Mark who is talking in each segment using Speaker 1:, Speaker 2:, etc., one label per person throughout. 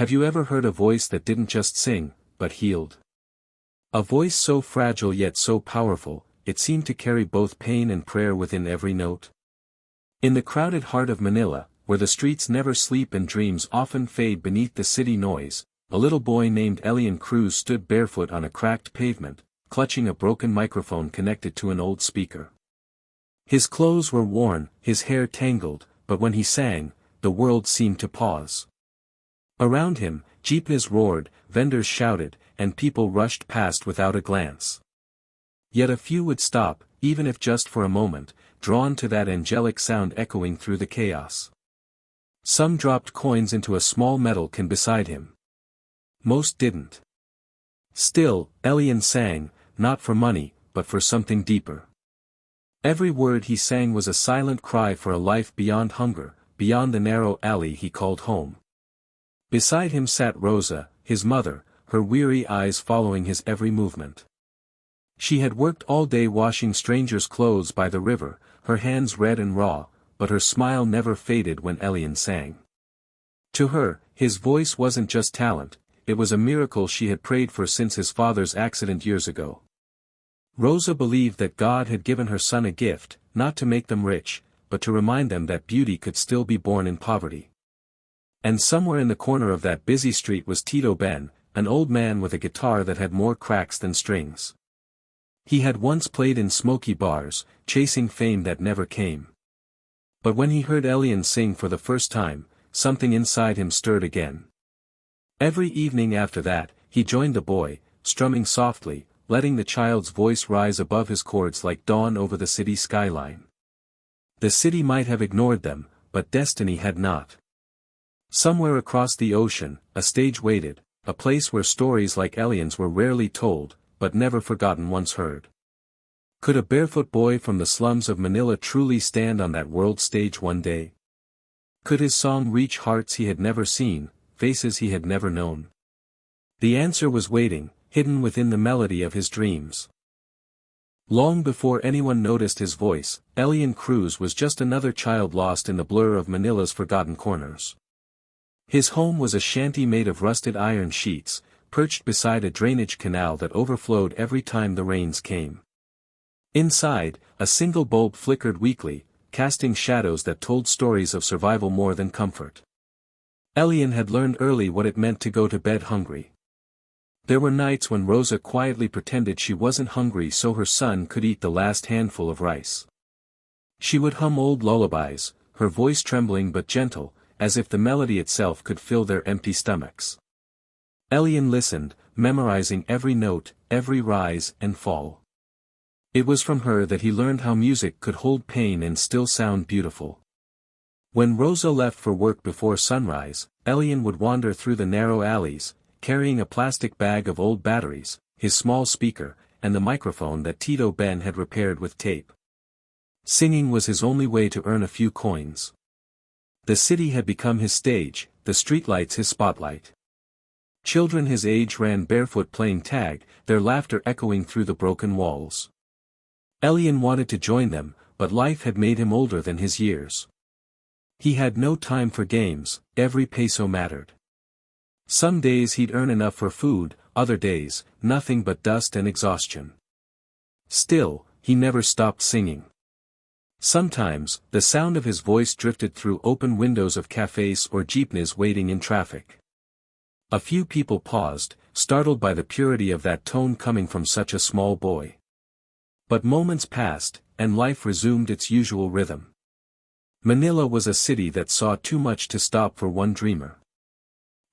Speaker 1: Have you ever heard a voice that didn't just sing, but healed? A voice so fragile yet so powerful, it seemed to carry both pain and prayer within every note. In the crowded heart of Manila, where the streets never sleep and dreams often fade beneath the city noise, a little boy named Elian Cruz stood barefoot on a cracked pavement, clutching a broken microphone connected to an old speaker. His clothes were worn, his hair tangled, but when he sang, the world seemed to pause. Around him, jeepneys roared, vendors shouted, and people rushed past without a glance. Yet a few would stop, even if just for a moment, drawn to that angelic sound echoing through the chaos. Some dropped coins into a small metal can beside him. Most didn't. Still, Elian sang, not for money, but for something deeper. Every word he sang was a silent cry for a life beyond hunger, beyond the narrow alley he called home. Beside him sat Rosa, his mother, her weary eyes following his every movement. She had worked all day washing strangers' clothes by the river, her hands red and raw, but her smile never faded when Elian sang. To her, his voice wasn't just talent, it was a miracle she had prayed for since his father's accident years ago. Rosa believed that God had given her son a gift, not to make them rich, but to remind them that beauty could still be born in poverty. And somewhere in the corner of that busy street was Tito Ben, an old man with a guitar that had more cracks than strings. He had once played in smoky bars, chasing fame that never came. But when he heard Elian sing for the first time, something inside him stirred again. Every evening after that, he joined the boy, strumming softly, letting the child's voice rise above his chords like dawn over the city skyline. The city might have ignored them, but destiny had not. Somewhere across the ocean, a stage waited, a place where stories like Elian's were rarely told, but never forgotten once heard. Could a barefoot boy from the slums of Manila truly stand on that world stage one day? Could his song reach hearts he had never seen, faces he had never known? The answer was waiting, hidden within the melody of his dreams. Long before anyone noticed his voice, Elian Cruz was just another child lost in the blur of Manila's forgotten corners. His home was a shanty made of rusted iron sheets, perched beside a drainage canal that overflowed every time the rains came. Inside, a single bulb flickered weakly, casting shadows that told stories of survival more than comfort. Elian had learned early what it meant to go to bed hungry. There were nights when Rosa quietly pretended she wasn't hungry so her son could eat the last handful of rice. She would hum old lullabies, her voice trembling but gentle, as if the melody itself could fill their empty stomachs. Elian listened, memorizing every note, every rise and fall. It was from her that he learned how music could hold pain and still sound beautiful. When Rosa left for work before sunrise, Elian would wander through the narrow alleys, carrying a plastic bag of old batteries, his small speaker, and the microphone that Tito Ben had repaired with tape. Singing was his only way to earn a few coins. The city had become his stage, the streetlights his spotlight. Children his age ran barefoot playing tag, their laughter echoing through the broken walls. Elian wanted to join them, but life had made him older than his years. He had no time for games, every peso mattered. Some days he'd earn enough for food, other days, nothing but dust and exhaustion. Still, he never stopped singing. Sometimes, the sound of his voice drifted through open windows of cafes or jeepneys waiting in traffic. A few people paused, startled by the purity of that tone coming from such a small boy. But moments passed, and life resumed its usual rhythm. Manila was a city that saw too much to stop for one dreamer.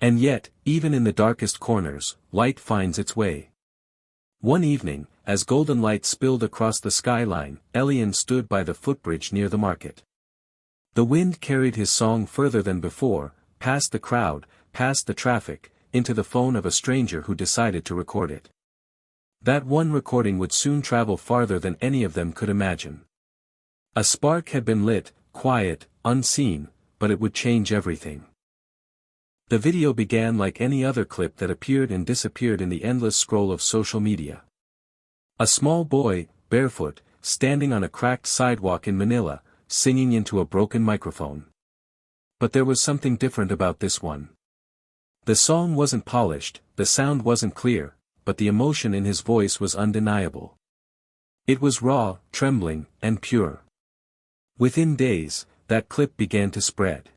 Speaker 1: And yet, even in the darkest corners, light finds its way. One evening, as golden light spilled across the skyline, Elian stood by the footbridge near the market. The wind carried his song further than before, past the crowd, past the traffic, into the phone of a stranger who decided to record it. That one recording would soon travel farther than any of them could imagine. A spark had been lit, quiet, unseen, but it would change everything. The video began like any other clip that appeared and disappeared in the endless scroll of social media. A small boy, barefoot, standing on a cracked sidewalk in Manila, singing into a broken microphone. But there was something different about this one. The song wasn't polished, the sound wasn't clear, but the emotion in his voice was undeniable. It was raw, trembling, and pure. Within days, that clip began to spread.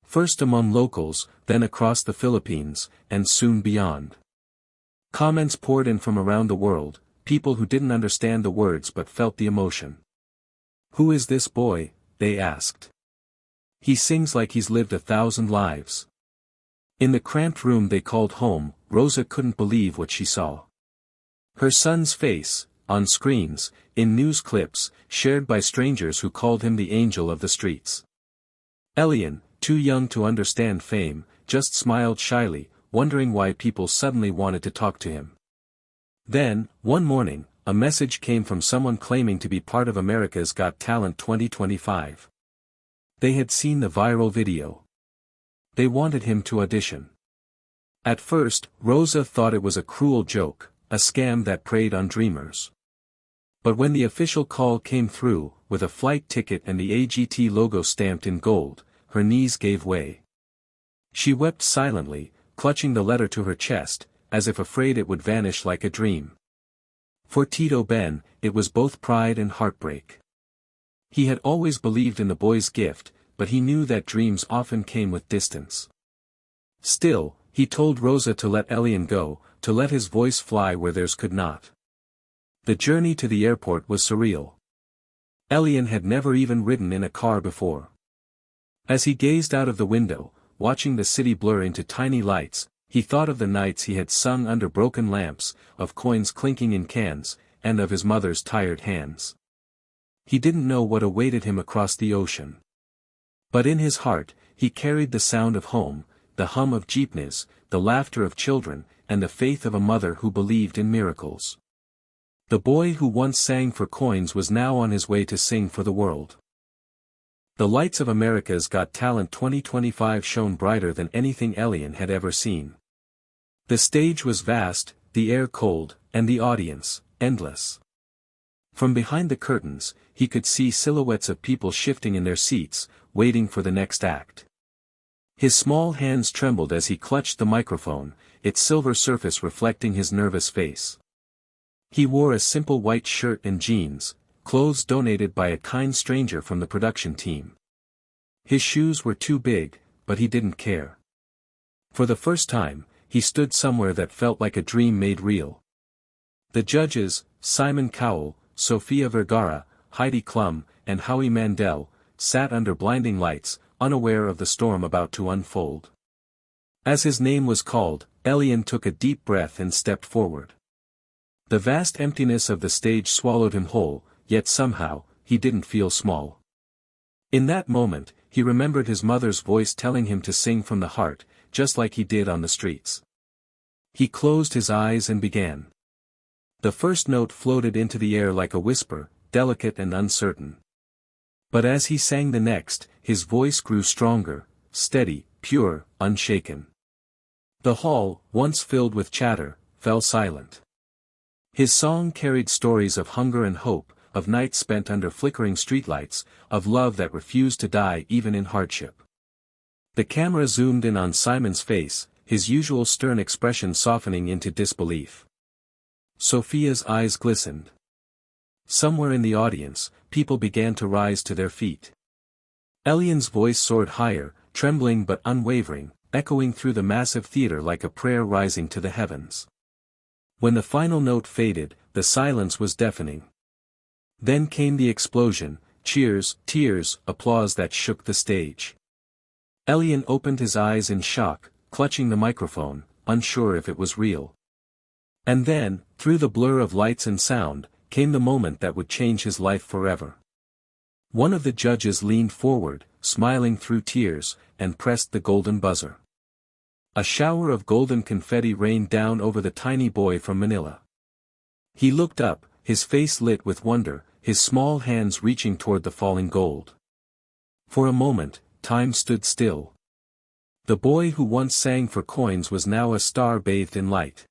Speaker 1: First among locals, then across the Philippines, and soon beyond. Comments poured in from around the world, people who didn't understand the words but felt the emotion. "Who is this boy?" they asked. "He sings like he's lived 1,000 lives." In the cramped room they called home, Rosa couldn't believe what she saw. Her son's face, on screens, in news clips, shared by strangers who called him the angel of the streets. Elian, too young to understand fame, just smiled shyly, wondering why people suddenly wanted to talk to him. Then, one morning, a message came from someone claiming to be part of America's Got Talent 2025. They had seen the viral video. They wanted him to audition. At first, Rosa thought it was a cruel joke, a scam that preyed on dreamers. But when the official call came through, with a flight ticket and the AGT logo stamped in gold, her knees gave way. She wept silently, clutching the letter to her chest, as if afraid it would vanish like a dream. For Tito Ben, it was both pride and heartbreak. He had always believed in the boy's gift, but he knew that dreams often came with distance. Still, he told Rosa to let Elian go, to let his voice fly where theirs could not. The journey to the airport was surreal. Elian had never even ridden in a car before. As he gazed out of the window, watching the city blur into tiny lights, he thought of the nights he had sung under broken lamps, of coins clinking in cans, and of his mother's tired hands. He didn't know what awaited him across the ocean. But in his heart, he carried the sound of home, the hum of jeepneys, the laughter of children, and the faith of a mother who believed in miracles. The boy who once sang for coins was now on his way to sing for the world. The lights of America's Got Talent 2025 shone brighter than anything Elian had ever seen. The stage was vast, the air cold, and the audience, endless. From behind the curtains, he could see silhouettes of people shifting in their seats, waiting for the next act. His small hands trembled as he clutched the microphone, its silver surface reflecting his nervous face. He wore a simple white shirt and jeans, clothes donated by a kind stranger from the production team. His shoes were too big, but he didn't care. For the first time, he stood somewhere that felt like a dream made real. The judges, Simon Cowell, Sofia Vergara, Heidi Klum, and Howie Mandel, sat under blinding lights, unaware of the storm about to unfold. As his name was called, Elian took a deep breath and stepped forward. The vast emptiness of the stage swallowed him whole, yet somehow, he didn't feel small. In that moment, he remembered his mother's voice telling him to sing from the heart, just like he did on the streets. He closed his eyes and began. The first note floated into the air like a whisper, delicate and uncertain. But as he sang the next, his voice grew stronger, steady, pure, unshaken. The hall, once filled with chatter, fell silent. His song carried stories of hunger and hope, of nights spent under flickering streetlights, of love that refused to die even in hardship. The camera zoomed in on Simon's face, his usual stern expression softening into disbelief. Sophia's eyes glistened. Somewhere in the audience, people began to rise to their feet. Elian's voice soared higher, trembling but unwavering, echoing through the massive theater like a prayer rising to the heavens. When the final note faded, the silence was deafening. Then came the explosion, cheers, tears, applause that shook the stage. Elian opened his eyes in shock, clutching the microphone, unsure if it was real. And then, through the blur of lights and sound, came the moment that would change his life forever. One of the judges leaned forward, smiling through tears, and pressed the golden buzzer. A shower of golden confetti rained down over the tiny boy from Manila. He looked up, his face lit with wonder, his small hands reaching toward the falling gold. For a moment, time stood still. The boy who once sang for coins was now a star bathed in light.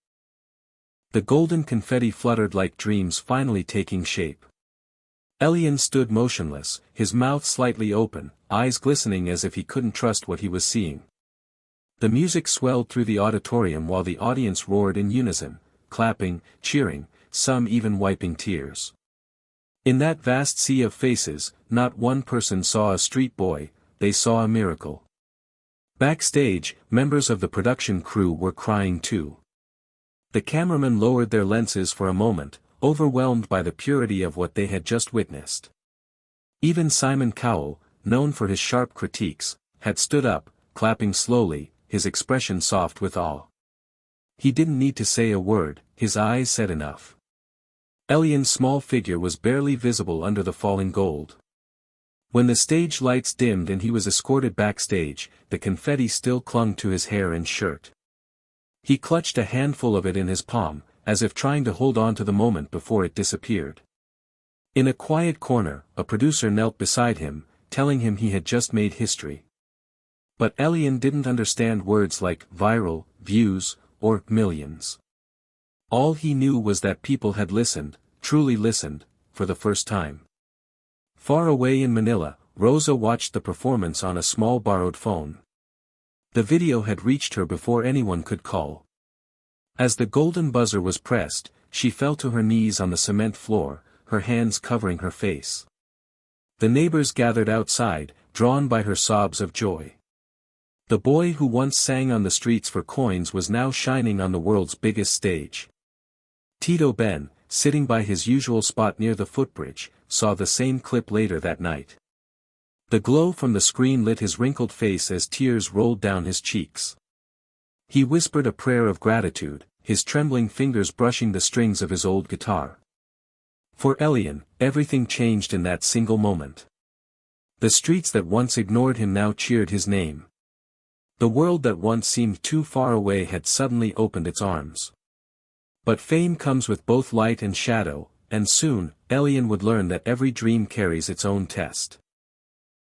Speaker 1: The golden confetti fluttered like dreams finally taking shape. Elian stood motionless, his mouth slightly open, eyes glistening as if he couldn't trust what he was seeing. The music swelled through the auditorium while the audience roared in unison, clapping, cheering, some even wiping tears. In that vast sea of faces, not one person saw a street boy, they saw a miracle. Backstage, members of the production crew were crying too. The cameramen lowered their lenses for a moment, overwhelmed by the purity of what they had just witnessed. Even Simon Cowell, known for his sharp critiques, had stood up, clapping slowly, his expression soft with awe. He didn't need to say a word, his eyes said enough. Elian's small figure was barely visible under the falling gold. When the stage lights dimmed and he was escorted backstage, the confetti still clung to his hair and shirt. He clutched a handful of it in his palm, as if trying to hold on to the moment before it disappeared. In a quiet corner, a producer knelt beside him, telling him he had just made history. But Elian didn't understand words like viral, views, or millions. All he knew was that people had listened, truly listened, for the first time. Far away in Manila, Rosa watched the performance on a small borrowed phone. The video had reached her before anyone could call. As the golden buzzer was pressed, she fell to her knees on the cement floor, her hands covering her face. The neighbors gathered outside, drawn by her sobs of joy. The boy who once sang on the streets for coins was now shining on the world's biggest stage. Tito Ben, sitting by his usual spot near the footbridge, saw the same clip later that night. The glow from the screen lit his wrinkled face as tears rolled down his cheeks. He whispered a prayer of gratitude, his trembling fingers brushing the strings of his old guitar. For Elian, everything changed in that single moment. The streets that once ignored him now cheered his name. The world that once seemed too far away had suddenly opened its arms. But fame comes with both light and shadow, and soon, Elian would learn that every dream carries its own test.